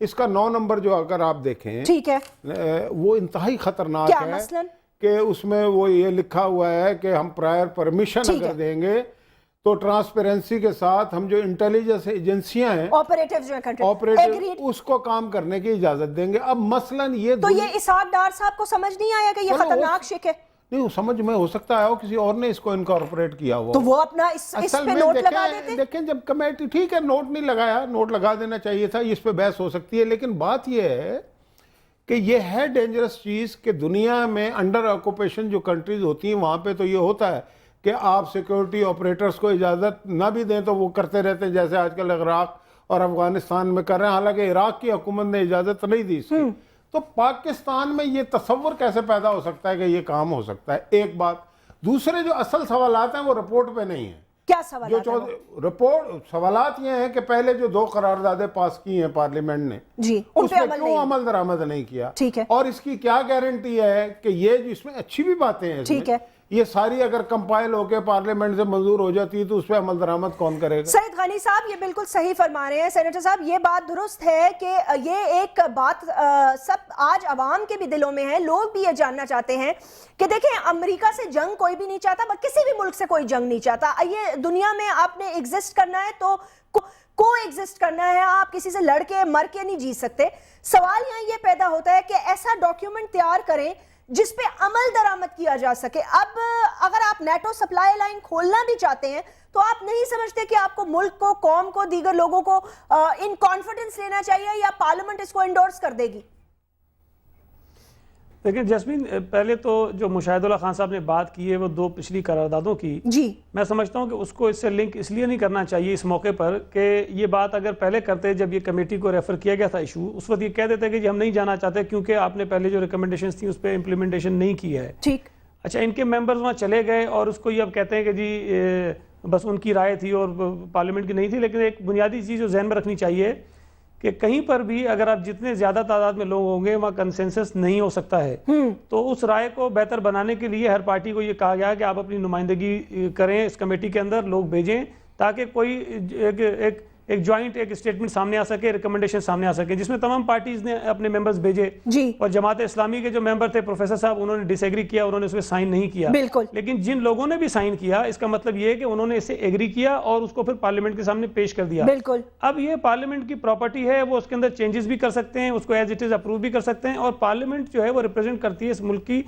اس کا 9 نمبر جو اگر آپ دیکھیں ٹھیک ہے وہ انتہائی خطرناک کیا ہے مثلاً کہ اس میں وہ یہ لکھا ہوا ہے کہ ہم پرائر پرمیشن اگر دیں گے تو ٹرانسپیرنسی کے ساتھ ہم جو انٹیلیجنس ایجنسیاں ہیں آپریٹیو جو ہیں آپریٹو اس کو کام کرنے کی اجازت دیں گے. اب مثلاً یہ تو یہ اسحاق ڈار صاحب کو سمجھ نہیں آیا کہ یہ خطرناک شک ہے؟ نہیں سمجھ میں ہو سکتا ہے کسی اور نے اس کو انکارپوریٹ کیا ہوا تو وہ اپنا اس پہ نوٹ لگا دیتے. دیکھیں جب کمیٹی ٹھیک ہے نوٹ نہیں لگایا, نوٹ لگا دینا چاہیے تھا, اس پہ بحث ہو سکتی ہے, لیکن بات یہ ہے کہ یہ ہے ڈینجرس چیز کہ دنیا میں انڈر آکوپیشن جو کنٹریز ہوتی ہیں وہاں پہ تو یہ ہوتا ہے کہ آپ سیکورٹی آپریٹرز کو اجازت نہ بھی دیں تو وہ کرتے رہتے ہیں, جیسے آج کل عراق اور افغانستان میں کر رہے ہیں, حالانکہ عراق کی حکومت نے اجازت نہیں دی اس کی. تو پاکستان میں یہ تصور کیسے پیدا ہو سکتا ہے کہ یہ کام ہو سکتا ہے؟ ایک بات. دوسرے جو اصل سوالات ہیں وہ رپورٹ پہ نہیں ہیں. کیا سوالات ہیں؟ رپورٹ سوالات یہ ہیں کہ پہلے جو 2 قراردادیں پاس کی ہیں پارلیمنٹ نے جی ان اس پہ پہ کیوں عمل درآمد نہیں کیا, ٹھیک ہے, اور اس کی کیا گارنٹی ہے کہ یہ جو اس میں اچھی بھی باتیں ہیں ٹھیک ہے, یہ ساری اگر کمپائل ہو کے پارلیمنٹ سے منظور ہو جاتی ہے تو اس پہ عمل درآمد کون کرے گا؟ سعید غنی صاحب یہ بالکل صحیح فرما رہے ہیں. سینیٹر صاحب یہ بات درست ہے کہ یہ ایک بات سب آج عوام کے بھی دلوں میں ہے, لوگ بھی یہ جاننا چاہتے ہیں کہ دیکھیں امریکہ سے جنگ کوئی بھی نہیں چاہتا, کسی بھی ملک سے کوئی جنگ نہیں چاہتا. یہ دنیا میں آپ نے ایگزسٹ کرنا ہے تو کو ایگزسٹ کرنا ہے, آپ کسی سے لڑ کے مر کے نہیں جی سکتے. سوال یہاں یہ پیدا ہوتا ہے کہ ایسا ڈاکیومنٹ تیار کریں جس پہ عمل درآمد کیا جا سکے. اب اگر آپ نیٹو سپلائی لائن کھولنا بھی چاہتے ہیں تو آپ نہیں سمجھتے کہ آپ کو ملک کو, قوم کو, دیگر لوگوں کو ان کانفیڈنس لینا چاہیے یا پارلیمنٹ اس کو انڈورس کر دے گی؟ لیکن جسمین پہلے تو جو مشاہد اللہ خان صاحب نے بات کی ہے وہ 2 پچھلی قراردادوں کی, جی میں سمجھتا ہوں کہ اس کو اس سے لنک اس لیے نہیں کرنا چاہیے اس موقع پر کہ یہ بات اگر پہلے کرتے جب یہ کمیٹی کو ریفر کیا گیا تھا ایشو, اس وقت یہ کہہ دیتے کہ ہم نہیں جانا چاہتے کیونکہ آپ نے پہلے جو ریکمنڈیشنز تھیں اس پہ امپلیمنٹیشن نہیں کی ہے. ٹھیک, اچھا ان کے ممبرز وہاں چلے گئے اور اس کو یہ اب کہتے ہیں کہ جی بس ان کی رائے تھی اور پارلیمنٹ کی نہیں تھی. لیکن ایک بنیادی چیز جو ذہن میں رکھنی چاہیے کہ کہیں پر بھی اگر آپ جتنے زیادہ تعداد میں لوگ ہوں گے وہاں کنسنسس نہیں ہو سکتا ہے, تو اس رائے کو بہتر بنانے کے لیے ہر پارٹی کو یہ کہا گیا کہ آپ اپنی نمائندگی کریں اس کمیٹی کے اندر, لوگ بھیجیں تاکہ کوئی ایک جوائنٹ ایک اسٹیٹمنٹ سامنے آ سکے, ریکمنڈیشن سامنے آ سکے جس میں تمام پارٹیز نے اپنے ممبرز بھیجے. اور جماعت اسلامی کے جو ممبر تھے پروفیسر صاحب انہوں نے ڈس ایگری کیا, انہوں نے اس میں سائن نہیں کیا. بالکل, لیکن جن لوگوں نے بھی سائن کیا اس کا مطلب یہ ہے کہ انہوں نے اس سے ایگری کیا اور اس کو پھر پارلیمنٹ کے سامنے پیش کر دیا. بالکل, اب یہ پارلیمنٹ کی پراپرٹی ہے, وہ اس کے اندر چینجز بھی کر سکتے ہیں, اس کو ایز اٹ از اپروو بھی کر سکتے ہیں, اور پارلیمنٹ جو ہے وہ ریپرزینٹ کرتی ہے اس ملک کی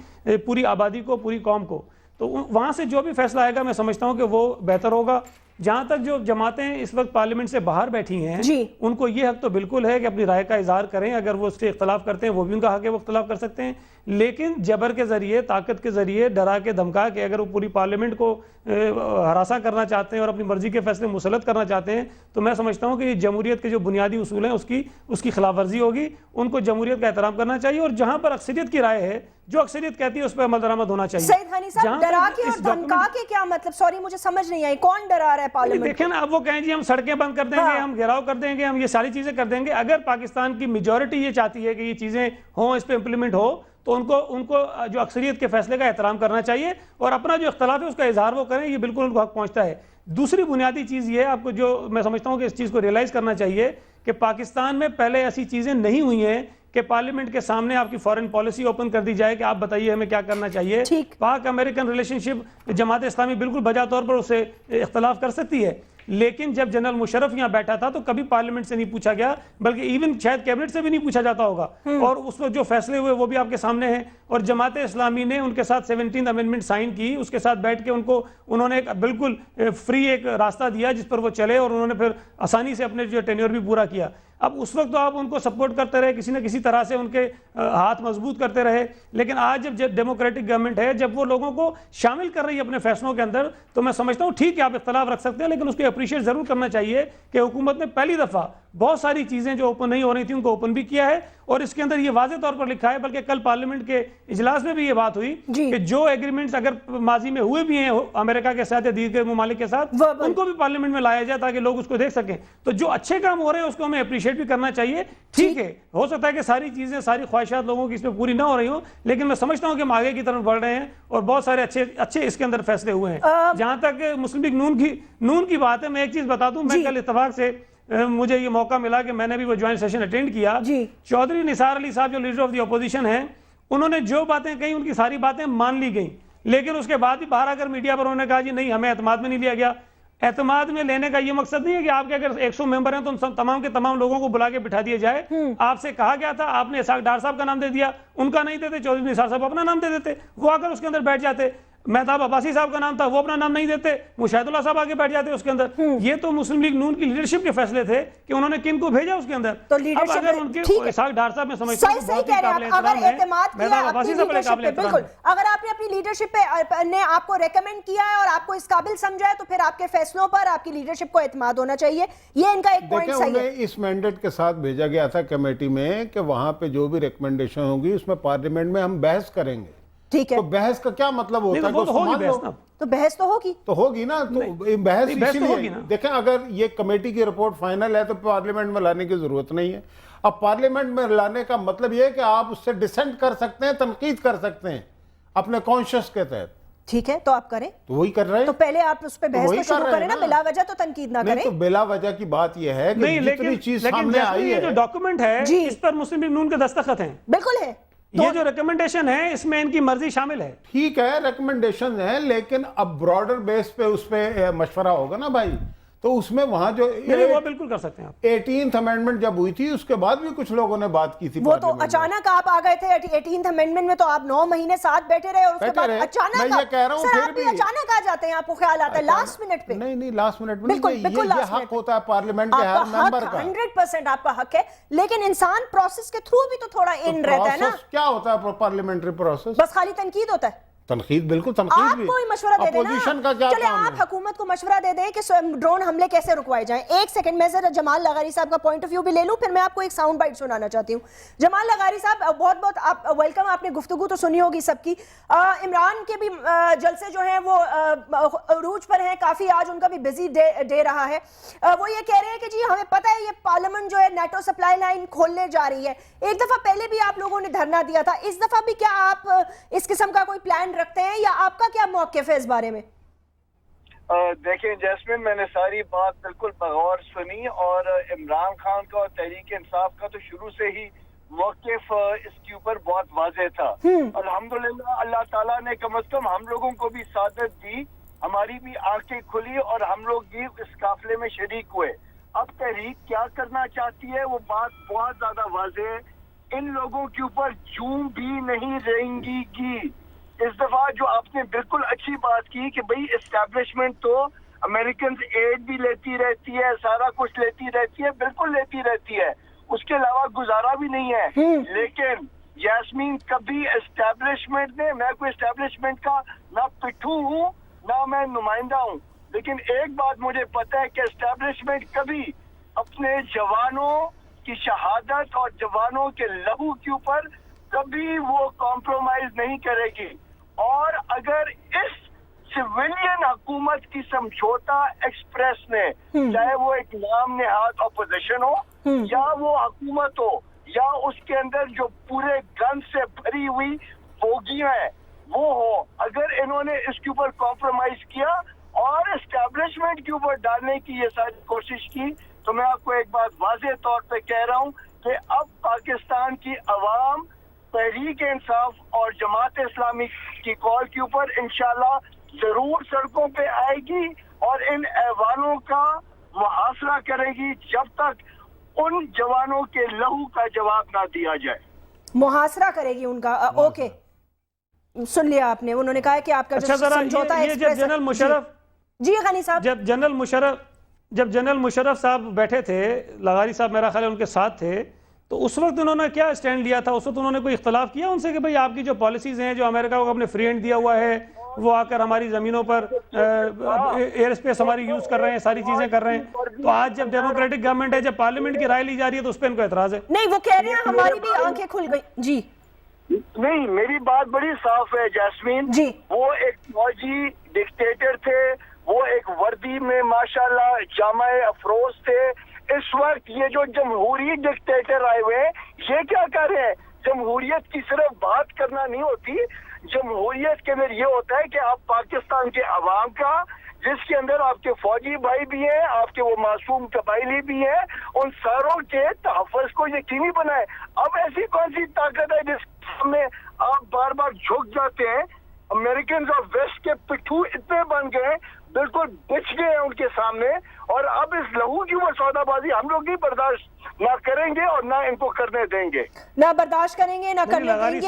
پوری آبادی کو, پوری قوم کو. تو وہاں سے جو بھی فیصلہ آئے گا میں سمجھتا ہوں کہ وہ بہتر ہوگا. جہاں تک جو جماعتیں اس وقت پارلیمنٹ سے باہر بیٹھی ہیں ان کو یہ حق تو بالکل ہے کہ اپنی رائے کا اظہار کریں, اگر وہ اس سے اختلاف کرتے ہیں وہ بھی ان کا حق ہے وہ اختلاف کر سکتے ہیں, لیکن جبر کے ذریعے, طاقت کے ذریعے, ڈرا کے دھمکا کے اگر وہ پوری پارلیمنٹ کو ہراساں کرنا چاہتے ہیں اور اپنی مرضی کے فیصلے مسلط کرنا چاہتے ہیں تو میں سمجھتا ہوں کہ یہ جمہوریت کے جو بنیادی اصول ہیں اس کی خلاف ورزی ہوگی. ان کو جمہوریت کا احترام کرنا چاہیے اور جہاں پر اکثریت کی رائے ہے, جو اکثریت کہتی ہے اس پہ عمل درآمد ہونا چاہیے. سعید غنی صاحب ڈرا کے اور دھمکا کے کیا مطلب؟ سوری مجھے سمجھ نہیں آئی, کون ڈرا رہا ہے پارلیمنٹ؟ دیکھیں نا, اب وہ کہیں جی ہم سڑکیں بند کر دیں گے, ہم گھیراؤ کر دیں گے, ہم یہ ساری چیزیں کر دیں گے. اگر پاکستان کی میجورٹی یہ چاہتی ہے کہ یہ چیزیں ہوں, اس پہ امپلیمنٹ ہو, تو ان کو جو اکثریت کے فیصلے کا احترام کرنا چاہیے اور اپنا جو اختلاف ہے اس کا اظہار وہ کریں, یہ بالکل ان کو حق پہنچتا ہے. دوسری بنیادی چیز یہ ہے, آپ کو جو میں سمجھتا ہوں کہ اس چیز کو ریئلائز کرنا چاہیے کہ پاکستان میں پہلے ایسی چیزیں نہیں ہوئی ہیں کہ پارلیمنٹ کے سامنے آپ کی فارن پالیسی اوپن کر دی جائے کہ آپ بتائیے ہمیں کیا کرنا چاہیے. پاک امریکن ریلیشن شپ جماعت اسلامی بالکل بجا طور پر اس سے اختلاف کر سکتی ہے, لیکن جب جنرل مشرف یہاں بیٹھا تھا تو کبھی پارلیمنٹ سے نہیں پوچھا گیا, بلکہ ایون شاید کیبنٹ سے بھی نہیں پوچھا جاتا ہوگا, اور اس وقت جو فیصلے ہوئے وہ بھی آپ کے سامنے ہیں. اور جماعت اسلامی نے ان کے ساتھ 17 امینڈمنٹ سائن کی, اس کے ساتھ بیٹھ کے انہوں نے ایک بالکل فری ایک راستہ دیا جس پر وہ چلے, اور انہوں نے پھر آسانی سے اپنے جو ٹینیور بھی پورا کیا. اب اس وقت تو آپ ان کو سپورٹ کرتے رہے, کسی نہ کسی طرح سے ان کے ہاتھ مضبوط کرتے رہے, لیکن آج جب ڈیموکریٹک گورنمنٹ ہے, جب وہ لوگوں کو شامل کر رہی ہے اپنے فیصلوں کے اندر, تو میں سمجھتا ہوں ٹھیک ہے آپ اختلاف رکھ سکتے ہیں, لیکن اس کو اپریشیٹ ضرور کرنا چاہیے کہ حکومت نے پہلی دفعہ بہت ساری چیزیں جو اوپن نہیں ہو رہی تھیں ان کو اوپن بھی کیا ہے, اور اس کے اندر یہ واضح طور پر لکھا ہے, بلکہ کل پارلیمنٹ کے اجلاس میں بھی یہ بات ہوئی کہ جو ایگریمنٹس اگر ماضی میں ہوئے بھی ہیں امریکہ کے ساتھ یا دیگر ممالک کے ساتھ, ان کو بھی پارلیمنٹ میں لایا جائے تاکہ لوگ اس کو دیکھ سکیں. تو جو اچھے کام ہو رہے ہیں اس کو ہمیں اپریشیٹ بھی کرنا چاہیے. ٹھیک ہے, ہو سکتا ہے کہ ساری چیزیں, ساری خواہشات لوگوں کی اس میں پوری نہ ہو رہی ہوں, لیکن میں سمجھتا ہوں کہ ہم آگے کی طرف بڑھ رہے ہیں اور بہت سارے اچھے اس کے اندر فیصلے ہوئے ہیں. جہاں تک مسلم لیگ نون کی بات ہے, میں ایک چیز بتا دوں, میں کل اتفاق سے مجھے یہ موقع ملا کہ میں نے بھی وہ جوائنٹ سیشن اٹینڈ کیا. چودھری نثار علی صاحب جو لیڈر آف دی اپوزیشن ہیں, انہوں نے جو باتیں کہیں ان کی ساری باتیں مان لی گئیں, لیکن اس کے بعد بھی باہر آ کر میڈیا پر انہوں نے کہا جی نہیں ہمیں اعتماد میں نہیں لیا گیا. اعتماد میں لینے کا یہ مقصد نہیں ہے کہ آپ کے اگر 100 ممبر ہیں تو ان تمام کے تمام لوگوں کو بلا کے بٹھا دیا جائے. آپ سے کہا گیا تھا, آپ نے اسحاق ڈار صاحب کا نام دے دیا, ان کا نہیں دیتے, چودھری نثار صاحب اپنا نام دے دیتے, وہ آ کر اس کے اندر بیٹھ جاتے. مہتاب عباسی صاحب کا نام تھا, وہ اپنا نام نہیں دیتے, مشاہد اللہ صاحب آگے بیٹھ جاتے اس کے اندر. یہ تو مسلم لیگ نون کی لیڈرشپ کے فیصلے تھے کہ انہوں نے کن کو بھیجا اس کے اندر. اب اگر ان کے اسحاق ڈار صاحب میں سمجھتا ہوں بہت ہی قابل احترام ہے, مہتاب عباسی صاحب بڑے قابل احترام ہیں. اگر آپ نے اپنی لیڈرشپ پہ نے آپ کو ریکمینڈ کیا ہے اور آپ کو اس قابل سمجھا ہے تو پھر آپ کے فیصلوں پر آپ کی لیڈرشپ کو اعتماد ہونا چاہیے. یہ ان کا ایک پوائنٹ صحیح ہے. اس مینڈیٹ کے ساتھ بھیجا گیا تھا کمیٹی میں کہ وہاں پہ جو بھی ریکمنڈیشن ہوگی اس میں پارلیمنٹ میں ہم بحث کریں گے. ٹھیک ہے, تو بحث کا کیا مطلب ہوتا ہے؟ تو بحث تو ہوگی, تو ہوگی نا. تو بحث اسی لیے دیکھیں, اگر یہ کمیٹی کی رپورٹ فائنل ہے تو پارلیمنٹ میں لانے کی ضرورت نہیں ہے. اب پارلیمنٹ میں لانے کا مطلب یہ ہے کہ آپ اس سے ڈسینٹ کر سکتے ہیں, تنقید کر سکتے ہیں اپنے کانشس کے تحت. ٹھیک ہے, تو آپ کریں, تو وہی کر رہے ہیں. تو پہلے آپ اس پہ بحث تو شروع کریں نا, بلا وجہ تو تنقید نہ کریں. تو بلا وجہ کی بات یہ ہے کہ جتنی چیز سامنے آئی ہے, جو ڈاکومنٹ ہے اس پر مسلم لیگ نون کے دستخط ہیں. بالکل ہے, یہ جو ریکمنڈیشن ہے اس میں ان کی مرضی شامل ہے. ٹھیک ہے, ریکمنڈیشن ہے, لیکن اب براڈر بیس پہ اس پہ مشورہ ہوگا نا بھائی. تو اس میں وہاں جو وہ بالکل کر سکتے ہیں آپ. 18th امینڈمنٹ جب ہوئی تھی اس کے بعد بھی کچھ لوگوں نے بات کی تھی. وہ تو اچانک آپ آ گئے تھے 18th امینڈمنٹ میں, تو آپ 9 مہینے ساتھ بیٹھے رہے اور اس کے بعد اچانک میں یہ کہہ رہا ہوں سر آپ بھی اچانک آ جاتے ہیں, آپ کو خیال آتا ہے لاسٹ منٹ پہ. نہیں لاسٹ منٹ میں یہ حق ہوتا ہے پارلیمنٹ کے ہر ممبر کا. 100% آپ کا حق ہے, لیکن انسان پروسیس کے تھرو بھی تو تھوڑا ان رہتا ہے نا. کیا ہوتا ہے پارلیمنٹری پروسیس؟ بس خالی تنقید ہوتا ہے. تنقید, بالکل تنقید بھی. آپ کوئی مشورہ دے دینا, چلے آپ حکومت کو مشورہ دے دیں کہ ڈرون حملے کیسے رکوائے جائیں. ایک سیکنڈ میں ذرا جمال لغاری صاحب کا پوائنٹ آف ویو بھی لے لوں, پھر میں آپ کو ایک ساؤنڈ بائٹ سنانا چاہتی ہوں. جمال لغاری صاحب بہت بہت آپ ویلکم. آپ نے گفتگو تو سنی ہوگی سب کی. عمران کے بھی جلسے جو ہیں وہ عروج پر ہیں کافی, آج ان کا بھی بزی ڈے رہا ہے. وہ یہ کہہ رہے ہیں کہ جی ہمیں پتہ ہے یہ پارلیمنٹ جو ہے نیٹو سپلائی لائن کھولنے جا رہی ہے. ایک دفعہ پہلے بھی آپ لوگوں نے دھرنا دیا تھا, اس دفعہ بھی کیا آپ اس قسم کا کوئی پلان رکھتے ہیں یا آپ کا کیا موقف ہے اس بارے میں؟ دیکھیں جیسمین, میں نے ساری بات بالکل بغور سنی, اور عمران خان کا اور تحریک انصاف کا تو شروع سے ہی موقف اس کے اوپر بہت واضح تھا. الحمدللہ اللہ تعالیٰ نے کم از کم ہم لوگوں کو بھی سعادت دی, ہماری بھی آنکھیں کھلی اور ہم لوگ بھی اس قافلے میں شریک ہوئے. اب تحریک کیا کرنا چاہتی ہے وہ بات بہت زیادہ واضح ہے. ان لوگوں کے اوپر جوں بھی نہیں رہیں گی. اس دفعہ جو آپ نے بالکل اچھی بات کی کہ بھئی اسٹیبلشمنٹ تو امریکنز ایڈ بھی لیتی رہتی ہے, سارا کچھ لیتی رہتی ہے, بالکل لیتی رہتی ہے, اس کے علاوہ گزارا بھی نہیں ہے. لیکن یاسمین کبھی اسٹیبلشمنٹ نے, میں کوئی اسٹیبلشمنٹ کا نہ پٹھو ہوں نہ میں نمائندہ ہوں, لیکن ایک بات مجھے پتہ ہے کہ اسٹیبلشمنٹ کبھی اپنے جوانوں کی شہادت اور جوانوں کے لہو کے اوپر کبھی وہ کمپرومائز نہیں کرے گی. اور اگر اس سویلین حکومت کی سمجھوتا ایکسپریس نے, چاہے وہ ایک نام نہاد اپوزیشن ہو یا وہ حکومت ہو یا اس کے اندر جو پورے گن سے بھری ہوئی فوجیاں ہیں وہ ہو, اگر انہوں نے اس کے اوپر کمپرومائز کیا اور اسٹیبلشمنٹ کے اوپر ڈالنے کی یہ ساری کوشش کی, تو میں آپ کو ایک بات واضح طور پہ کہہ رہا ہوں کہ اب پاکستان کی عوام تحریک انصاف اور جماعت اسلامی کی کال کے اوپر انشاءاللہ ضرور سڑکوں پہ آئے گی اور ان ایوانوں کا محاصرہ کرے گی جب تک ان جوانوں کے لہو کا جواب نہ دیا جائے. محاصرہ کرے گی ان کا, اوکے سن لیا آپ نے. انہوں نے کہا کہ آپ کا جو سمجھوتا ایکسپریس, جنرل مشرف, جی غنی صاحب, جب جنرل مشرف صاحب بیٹھے تھے, لغاری صاحب میرا خیال ہے ان کے ساتھ تھے, تو اس وقت انہوں نے کیا سٹینڈ لیا تھا؟ اس وقت انہوں نے کوئی اختلاف کیا ان سے کہ بھئی آپ کی جو پالیسیز ہیں, جو امریکہ کو اپنے فری ہینڈ دیا ہوا ہے, وہ آ کر ہماری زمینوں پر ایئر اسپیس ہماری یوز کر رہے ہیں, ساری چیزیں کر رہے ہیں, تو آج جب ڈیموکریٹک گورنمنٹ ہے, جب پارلیمنٹ کی رائے لی جا رہی ہے, تو اس پہ ان کو اعتراض ہے؟ نہیں, وہ کہہ رہے ہیں ہماری بھی آنکھیں کھل گئی. جی نہیں, میری بات بڑی صاف ہے جاسمین. جی, وہ ایک فوجی ڈکٹیٹر تھے, وہ ایک وردی میں ماشاءاللہ جامع افروز تھے. اس وقت یہ جو جمہوری ڈکٹیٹر آئے ہوئے ہیں, یہ کیا کر رہے ہیں؟ جمہوریت کی صرف بات کرنا نہیں ہوتی, جمہوریت کے اندر یہ ہوتا ہے کہ آپ پاکستان کے عوام کا, جس کے اندر آپ کے فوجی بھائی بھی ہیں, آپ کے وہ معصوم قبائلی بھی ہیں, ان ساروں کے تحفظ کو یقینی بنائے. اب ایسی کون سی طاقت ہے جس سامنے آپ بار بار جھک جاتے ہیں؟ امریکنز اور ویسٹ کے پٹھو اتنے بن گئے, بالکل بچ گئے ہیں ان کے سامنے, اور اب اس لہو کی وہ سودا بازی ہم لوگ نہیں برداشت نہ کریں گے اور نہ ان کو کرنے دیں گے. نہ برداشت کریں گے, نہ کرنے دیں گے.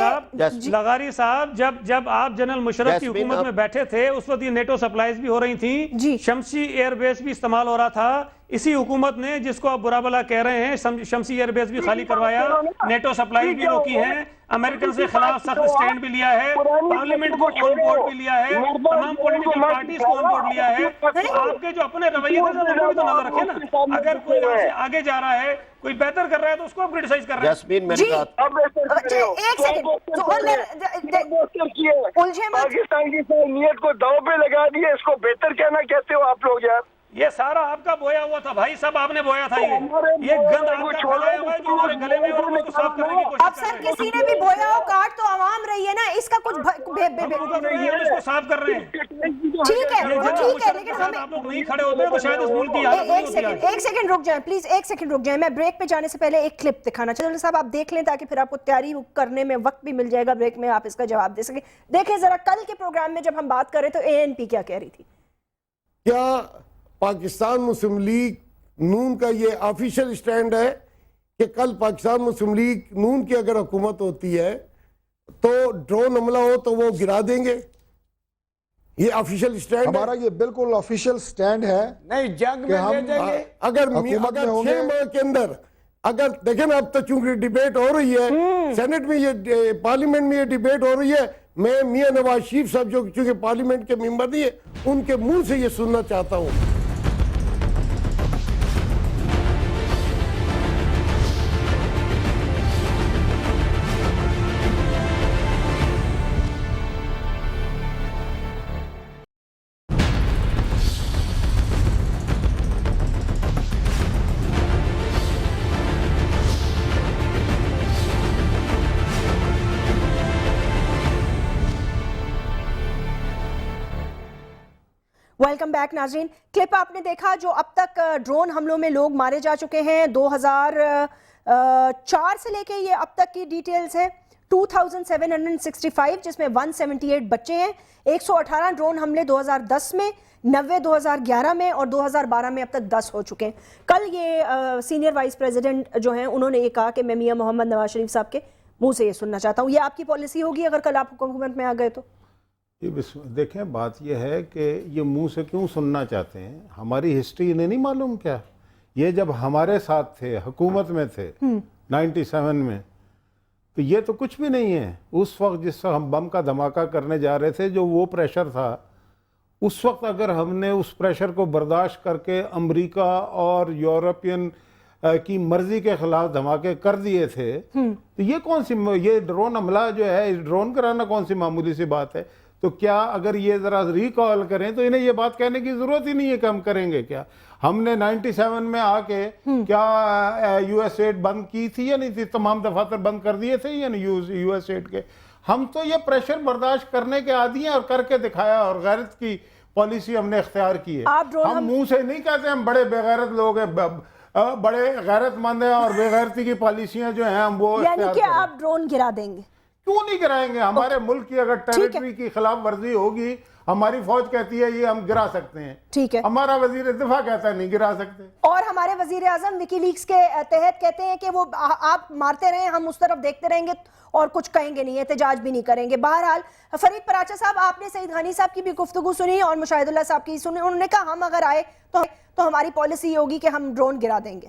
لغاری صاحب, جب آپ جنرل مشرف کی حکومت میں بیٹھے تھے اس وقت یہ نیٹو سپلائز بھی ہو رہی تھیں, شمسی ایئر بیس بھی استعمال ہو رہا تھا. اسی حکومت نے, جس کو آپ برا بلا کہہ رہے ہیں, شمسی ایئر بیس بھی خالی کروایا, نیٹو سپلائز بھی روکی ہیں, امریکن سے خلاف سخت سٹینڈ بھی لیا ہے, پارلیمنٹ کو آن بورڈ بھی لیا ہے, تمام پولیٹیکل پارٹیز کو آن بورڈ لیا ہے. آپ کے جو اپنے رویے تھے ان کو بھی تو نظر رکھیں نا. اگر کوئی آپ سے آگے جا رہا ہے, کوئی بہتر کر رہا ہے تو اس کو آپ کرٹیسائز کر رہے ہیں. پاکستان کی نیت کو داؤ پہ لگا دیا, اس کو بہتر کہنا کہتے ہو آپ لوگ یار؟ یہ سارا آپ کا بویا ہوا تھا بھائی, سب آپ نے بویا تھا. یہ گند آپ کا پھیلایا ہوا ہے جو ہمارے گلے میں, اور اس کو صاف کرنے کی کوشش. اب سر کسی نے بھی بویا ہو کاٹ تو عوام رہی ہے نا, اس کا کچھ ہم اس کو صاف کر رہے ہیں. ٹھیک ہے, لیکن ہمیں آپ لوگ نہیں کھڑے ہوتے ہیں تو شاید اس ملک کی حالت نہیں ہوتی ہے. ایک سیکنڈ رک جائیں پلیز, ایک سیکنڈ رک جائیں. میں بریک پہ جانے سے پہلے ایک کلپ دکھانا چاہتا ہوں. صاحب آپ دیکھ لیں تاکہ پھر آپ کو تیاری کرنے میں وقت بھی مل جائے گا, بریک میں آپ اس کا جواب دے سکیں. دیکھیں ذرا, کل کے پروگرام میں جب ہم بات کر رہے تو ANP کیا کہہ رہی تھی. کیا پاکستان مسلم لیگ نون کا یہ آفیشل سٹینڈ ہے کہ کل پاکستان مسلم لیگ نون کی اگر حکومت ہوتی ہے تو ڈرون حملہ ہو تو وہ گرا دیں گے؟ یہ آفیشل سٹینڈ ہے ہمارا, یہ بالکل آفیشل سٹینڈ ہے. نہیں, جنگ میں لے جائیں گے اگر 6 ماہ کے اندر, اگر دیکھیں نا اب تو چونکہ ڈیبیٹ ہو رہی ہے سینٹ میں, یہ پارلیمنٹ میں یہ ڈیبیٹ ہو رہی ہے, میں میاں نواز شریف صاحب جو چونکہ پارلیمنٹ کے ممبر نہیں ہے, ان کے منہ سے یہ سننا چاہتا ہوں. ویلکم بیک ناظرین. کلپ آپ نے دیکھا جو اب تک ڈرون حملوں میں لوگ مارے جا چکے ہیں. 2004 سے لے کے یہ اب تک کی ڈیٹیلز ہیں. 2765 جس میں 178 بچے ہیں. 118 ڈرون حملے 2010 میں, 90 2011 میں, اور 2012 میں اب تک 10 ہو چکے ہیں. کل یہ سینئر وائس پریزیڈنٹ جو ہیں انہوں نے یہ کہا کہ میں میاں محمد نواز شریف صاحب کے منہ سے یہ سننا چاہتا ہوں. یہ آپ کی پالیسی ہوگی اگر کل آپ حکومت میں آ گئے تو؟ دیکھیں, بات یہ ہے کہ یہ منہ سے کیوں سننا چاہتے ہیں, ہماری ہسٹری انہیں نہیں معلوم کیا؟ یہ جب ہمارے ساتھ تھے, حکومت میں تھے 97 میں, تو یہ تو کچھ بھی نہیں ہے. اس وقت جس وقت ہم بم کا دھماکہ کرنے جا رہے تھے, جو وہ پریشر تھا, اس وقت اگر ہم نے اس پریشر کو برداشت کر کے امریکہ اور یورپین کی مرضی کے خلاف دھماکے کر دیے تھے, تو یہ کون سی, یہ ڈرون حملہ جو ہے, ڈرون کرانا کون سی معمولی سی بات ہے؟ تو کیا اگر یہ ذرا ریکال کریں تو انہیں یہ بات کہنے کی ضرورت ہی نہیں ہے کہ ہم کریں گے کیا. ہم نے 97 میں آ کے کیا US ایڈ بند کی تھی یا نہیں تھی؟ تمام دفاتر بند کر دیے تھے یا نہیں US ایڈ کے؟ ہم تو یہ پریشر برداشت کرنے کے عادی ہیں, اور کر کے دکھایا, اور غیرت کی پالیسی ہم نے اختیار کی ہے. ہم منہ سے نہیں کہتے ہم بڑے بے غیرت لوگ ہیں, بڑے غیرت مند ہیں, اور بے غیرتی کی پالیسیاں جو ہیں ہم وہ یعنی کہ آپ ڈرون گرا دیں گے؟ کیوں نہیں گرائیں گے؟ ہمارے ملک کی اگر ٹیریٹری کی خلاف ورزی ہوگی, ہماری فوج کہتی ہے یہ ہم گرا سکتے ہیں, ٹھیک ہے, ہمارا وزیر دفاع کہتا ہے نہیں گرا سکتے, اور ہمارے وزیر اعظم وکی لیکس کے تحت کہتے ہیں کہ وہ آپ مارتے رہیں, ہم اس طرف دیکھتے رہیں گے اور کچھ کہیں گے نہیں, احتجاج بھی نہیں کریں گے. بہرحال فرید پراچا صاحب, آپ نے سعید غانی صاحب کی بھی گفتگو سنی اور مشاہد اللہ صاحب کی سنی. انہوں نے کہا ہم اگر آئے تو ہماری پالیسی یہ ہوگی کہ ہم ڈرون گرا دیں گے.